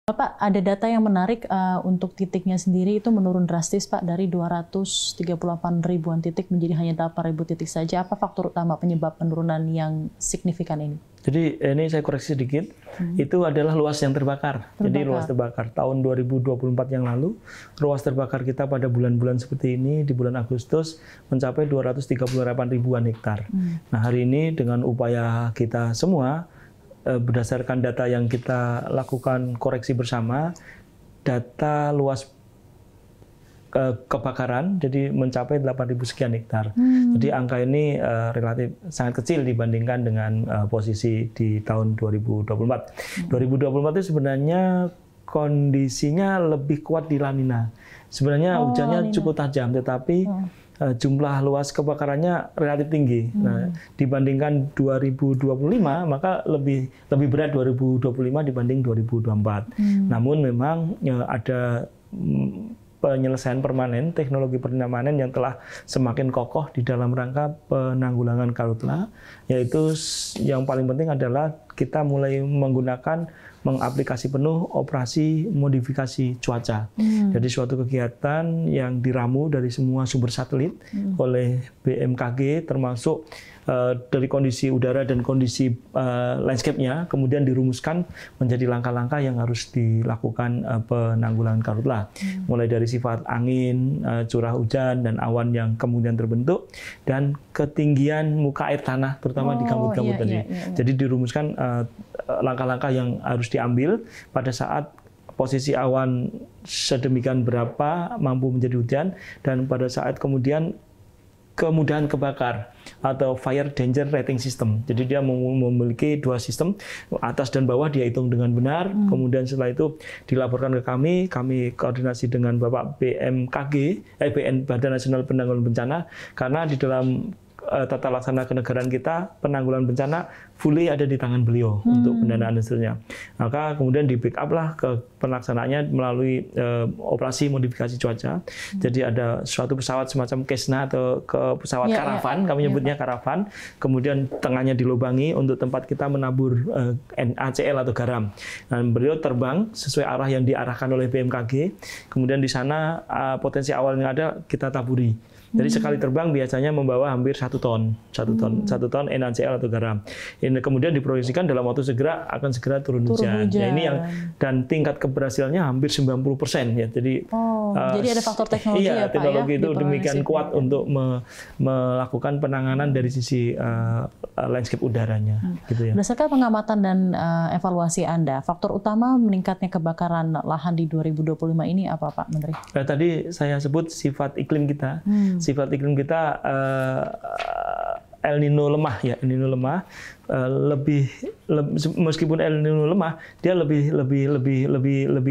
Pak, ada data yang menarik untuk titiknya sendiri itu menurun drastis, Pak, dari 238 ribuan titik menjadi hanya 8 ribu titik saja. Apa faktor utama penyebab penurunan yang signifikan ini? Jadi ini saya koreksi sedikit, itu adalah luas yang terbakar. Jadi luas terbakar tahun 2024 yang lalu, luas terbakar kita pada bulan-bulan seperti ini, di bulan Agustus mencapai 238 ribuan hektar. Nah hari ini dengan upaya kita semua, berdasarkan data yang kita lakukan koreksi bersama, data luas kebakaran jadi mencapai 8.000 sekian hektar. Jadi angka ini relatif sangat kecil dibandingkan dengan posisi di tahun 2024. 2024 itu sebenarnya kondisinya lebih kuat di La Nina. Sebenarnya hujannya cukup tajam, tetapi jumlah luas kebakarannya relatif tinggi. Nah, dibandingkan 2025, maka lebih berat 2025 dibanding 2024. Namun memang ada penyelesaian permanen, teknologi permanen yang telah semakin kokoh di dalam rangka penanggulangan karhutla, yaitu yang paling penting adalah kita mulai mengaplikasi penuh operasi modifikasi cuaca. Jadi suatu kegiatan yang diramu dari semua sumber satelit oleh BMKG, termasuk dari kondisi udara dan kondisi landscape-nya, kemudian dirumuskan menjadi langkah-langkah yang harus dilakukan penanggulangan karhutla. Mulai dari sifat angin, curah hujan, dan awan yang kemudian terbentuk, dan ketinggian muka air tanah, terutama di gambut-gambut tadi. Jadi dirumuskan langkah-langkah yang harus diambil pada saat posisi awan sedemikian berapa mampu menjadi hujan, dan pada saat kemudian kemudahan kebakar atau fire danger rating system. Jadi dia memiliki dua sistem, atas dan bawah dia hitung dengan benar. Kemudian setelah itu dilaporkan ke kami koordinasi dengan Bapak BMKG, Badan Nasional Penanggulangan Bencana, karena di dalam tata laksana kenegaraan kita, penanggulangan bencana fully ada di tangan beliau untuk pendanaan dan seterusnya. Maka kemudian di backup lah ke pelaksanaannya melalui operasi modifikasi cuaca. Jadi ada suatu pesawat semacam Cessna atau pesawat karavan, kami nyebutnya karavan, kemudian tengahnya dilubangi untuk tempat kita menabur NaCl atau garam. Dan beliau terbang sesuai arah yang diarahkan oleh BMKG, kemudian di sana potensi awal yang ada kita taburi. Jadi sekali terbang biasanya membawa hampir 1 ton NaCl atau garam. Ini kemudian diproyeksikan dalam waktu segera akan segera turun hujan. Ya, ini yang dan tingkat keberhasilannya hampir 90% ya. Jadi jadi ada faktor teknologi ya, Pak, teknologi ya, itu demikian kuat untuk melakukan penanganan dari sisi landscape udaranya. Gitu ya. Berdasarkan pengamatan dan evaluasi Anda, faktor utama meningkatnya kebakaran lahan di 2025 ini apa, Pak Menteri? Tadi saya sebut sifat iklim kita. Sifat iklim kita El Nino lemah ya, El Nino lemah, meskipun El Nino lemah, dia lebih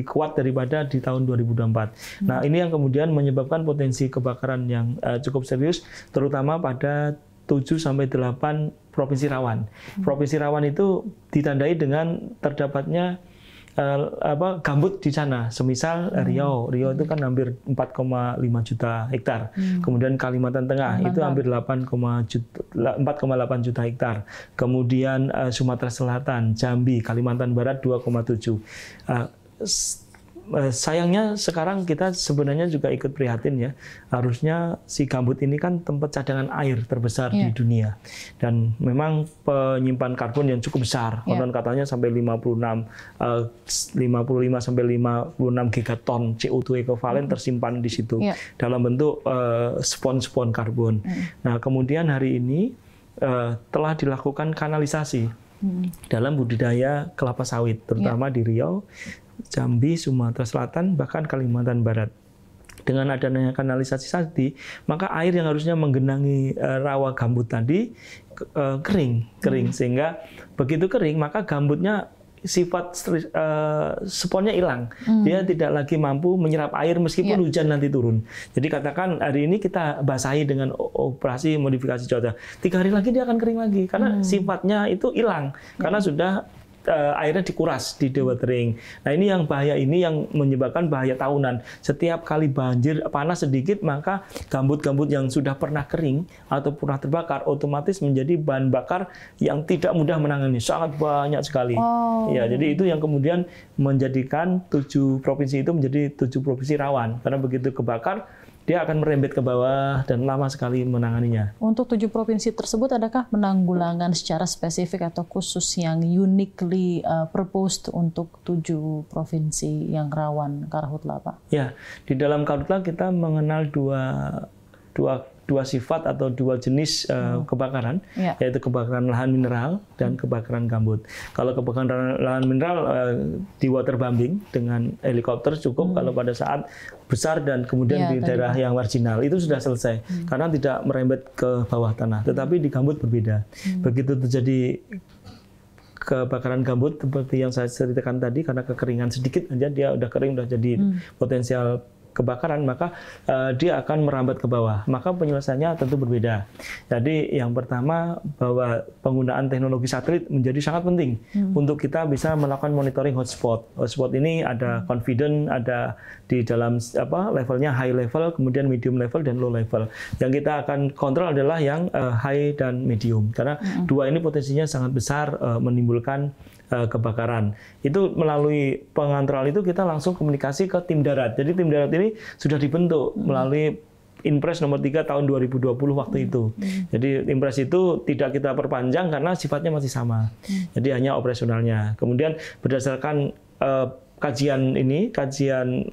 kuat daripada di tahun 2024. Nah, ini yang kemudian menyebabkan potensi kebakaran yang cukup serius, terutama pada 7 sampai 8 provinsi rawan. Provinsi rawan itu ditandai dengan terdapatnya gambut di sana, semisal Riau itu kan hampir 4,5 juta hektar. Kemudian Kalimantan Tengah itu hampir 4,8 juta hektar. Kemudian Sumatera Selatan, Jambi, Kalimantan Barat 2,7. Sayangnya sekarang kita sebenarnya juga ikut prihatin ya. Harusnya si gambut ini kan tempat cadangan air terbesar di dunia. Dan memang penyimpan karbon yang cukup besar. Konon katanya sampai 55 sampai 56 gigaton CO2 ekivalen tersimpan di situ dalam bentuk spon-spon karbon. Nah, kemudian hari ini telah dilakukan kanalisasi dalam budidaya kelapa sawit, terutama di Riau, Jambi, Sumatera Selatan, bahkan Kalimantan Barat. Dengan adanya kanalisasi tadi, maka air yang harusnya menggenangi rawa gambut tadi kering, sehingga begitu kering maka gambutnya sifat sponnya hilang. Dia tidak lagi mampu menyerap air meskipun hujan nanti turun. Jadi katakan hari ini kita basahi dengan operasi modifikasi cuaca. 3 hari lagi dia akan kering lagi karena sifatnya itu hilang karena sudah airnya dikuras di dewatering. Nah ini yang bahaya, ini yang menyebabkan bahaya tahunan. Setiap kali banjir panas sedikit, maka gambut-gambut yang sudah pernah kering atau pernah terbakar otomatis menjadi bahan bakar yang tidak mudah menangani, sangat banyak sekali. Ya, jadi itu yang kemudian menjadikan 7 provinsi itu menjadi 7 provinsi rawan, karena begitu kebakar dia akan merembet ke bawah dan lama sekali menanganinya. Untuk 7 provinsi tersebut, adakah penanggulangan secara spesifik atau khusus yang uniquely proposed untuk 7 provinsi yang rawan karhutla, Pak? Ya, di dalam karhutla kita mengenal dua sifat atau 2 jenis kebakaran, yaitu kebakaran lahan mineral dan kebakaran gambut. Kalau kebakaran lahan mineral di waterbombing dengan helikopter cukup kalau pada saat besar dan kemudian di daerah yang marginal itu sudah selesai karena tidak merembet ke bawah tanah. Tetapi di gambut berbeda. Begitu terjadi kebakaran gambut seperti yang saya ceritakan tadi, karena kekeringan sedikit aja dia udah kering, udah jadi potensial kebakaran, maka dia akan merambat ke bawah. Maka penyelesaiannya tentu berbeda. Jadi yang pertama, bahwa penggunaan teknologi satelit menjadi sangat penting untuk kita bisa melakukan monitoring hotspot. Hotspot ini ada confident, ada di dalam levelnya high level, kemudian medium level dan low level. Yang kita akan kontrol adalah yang high dan medium, karena 2 ini potensinya sangat besar menimbulkan kebakaran. Itu melalui pengontrol itu kita langsung komunikasi ke tim darat. Jadi tim darat ini sudah dibentuk melalui Inpres nomor 3 tahun 2020 waktu itu. Jadi Inpres itu tidak kita perpanjang karena sifatnya masih sama. Jadi hanya operasionalnya. Kemudian berdasarkan kajian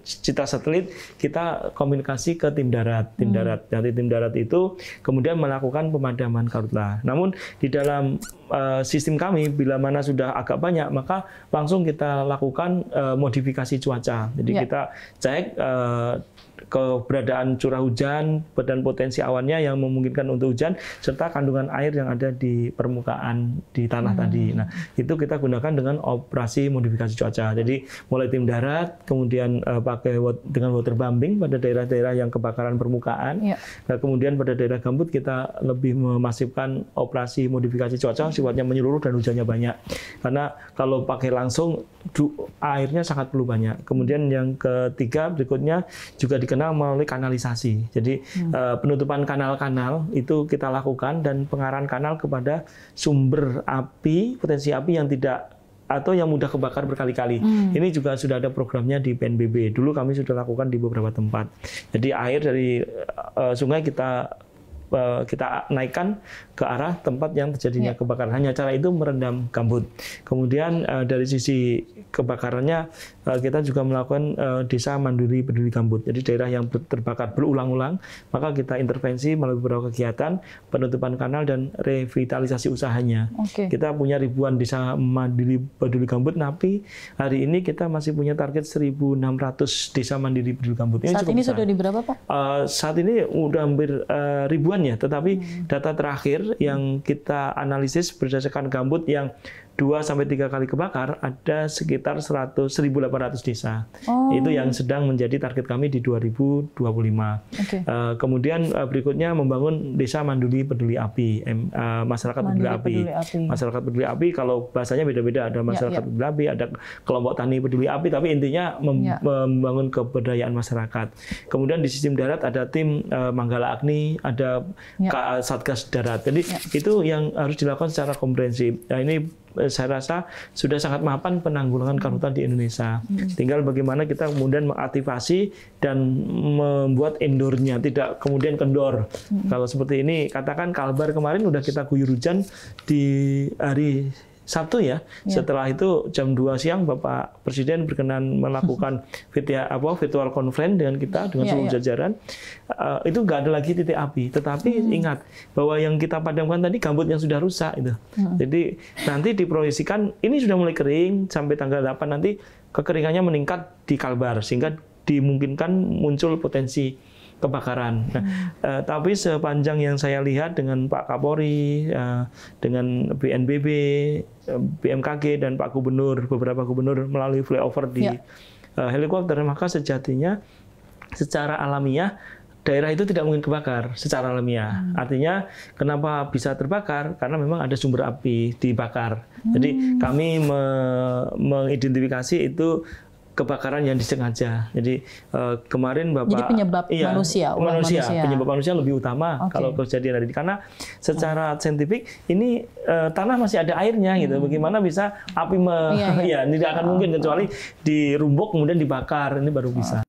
citra satelit, kita komunikasi ke tim darat. Dari tim darat itu kemudian melakukan pemadaman karhutla. Namun di dalam sistem kami, bila mana sudah agak banyak, maka langsung kita lakukan modifikasi cuaca. Jadi kita cek keberadaan curah hujan dan potensi awannya yang memungkinkan untuk hujan, serta kandungan air yang ada di permukaan di tanah tadi. Nah, itu kita gunakan dengan operasi modifikasi cuaca. Jadi mulai tim darat, kemudian pakai dengan waterbombing pada daerah-daerah yang kebakaran permukaan. Nah, kemudian pada daerah gambut kita lebih memasifkan operasi modifikasi cuaca, sifatnya menyeluruh dan hujannya banyak. Karena kalau pakai langsung airnya sangat perlu banyak. Kemudian yang ketiga berikutnya juga dikenal melalui kanalisasi. Jadi penutupan kanal-kanal itu kita lakukan dan pengarahan kanal kepada sumber api, potensi api yang tidak atau yang mudah kebakar berkali-kali. Ini juga sudah ada programnya di PNBB. Dulu kami sudah lakukan di beberapa tempat. Jadi air dari sungai kita naikkan ke arah tempat yang terjadinya kebakaran. Hanya cara itu merendam gambut. Kemudian dari sisi kebakarannya kita juga melakukan desa mandiri peduli gambut. Jadi daerah yang terbakar berulang-ulang, maka kita intervensi melalui beberapa kegiatan penutupan kanal dan revitalisasi usahanya. Kita punya ribuan desa mandiri peduli gambut, tapi hari ini kita masih punya target 1.600 desa mandiri peduli gambut. Saat ini sudah di berapa, Pak? Saat ini udah hampir ribuan ya, tetapi data terakhir yang kita analisis berdasarkan gambut yang 2-3 kali kebakar, ada sekitar 1.800 desa. Itu yang sedang menjadi target kami di 2025. Kemudian berikutnya membangun desa mandiri peduli api, masyarakat peduli api. Masyarakat peduli api, kalau bahasanya beda-beda, ada masyarakat peduli api, ada kelompok tani peduli api, tapi intinya membangun keberdayaan masyarakat. Kemudian di sistem darat ada tim Manggala Agni, ada Satgas Darat. Jadi itu yang harus dilakukan secara komprehensif. Nah, ini saya rasa sudah sangat mapan penanggulangan karhutla di Indonesia. Tinggal bagaimana kita kemudian mengaktifasi dan membuat endornya, tidak kemudian kendor. Kalau seperti ini, katakan Kalbar kemarin udah kita guyur hujan di hari Sabtu ya. Setelah itu jam 2 siang Bapak Presiden berkenan melakukan virtual conference dengan kita, dengan seluruh jajaran. Itu nggak ada lagi titik api. Tetapi ingat bahwa yang kita padamkan tadi gambut yang sudah rusak itu. Jadi nanti diproyeksikan ini sudah mulai kering sampai tanggal 8 nanti kekeringannya meningkat di Kalbar sehingga dimungkinkan muncul potensi kebakaran. Nah, tapi sepanjang yang saya lihat dengan Pak Kapolri, dengan BNPB, BMKG dan Pak Gubernur, beberapa gubernur melalui flyover di helikopter, maka sejatinya secara alamiah daerah itu tidak mungkin kebakar secara alamiah. Artinya kenapa bisa terbakar? Karena memang ada sumber api dibakar. Jadi kami mengidentifikasi itu kebakaran yang disengaja. Jadi kemarin Bapak, jadi penyebab manusia, penyebab manusia lebih utama kalau kejadian dari, karena secara saintifik ini tanah masih ada airnya gitu. Bagaimana bisa api tidak akan mungkin kecuali dirumbuk kemudian dibakar, ini baru bisa.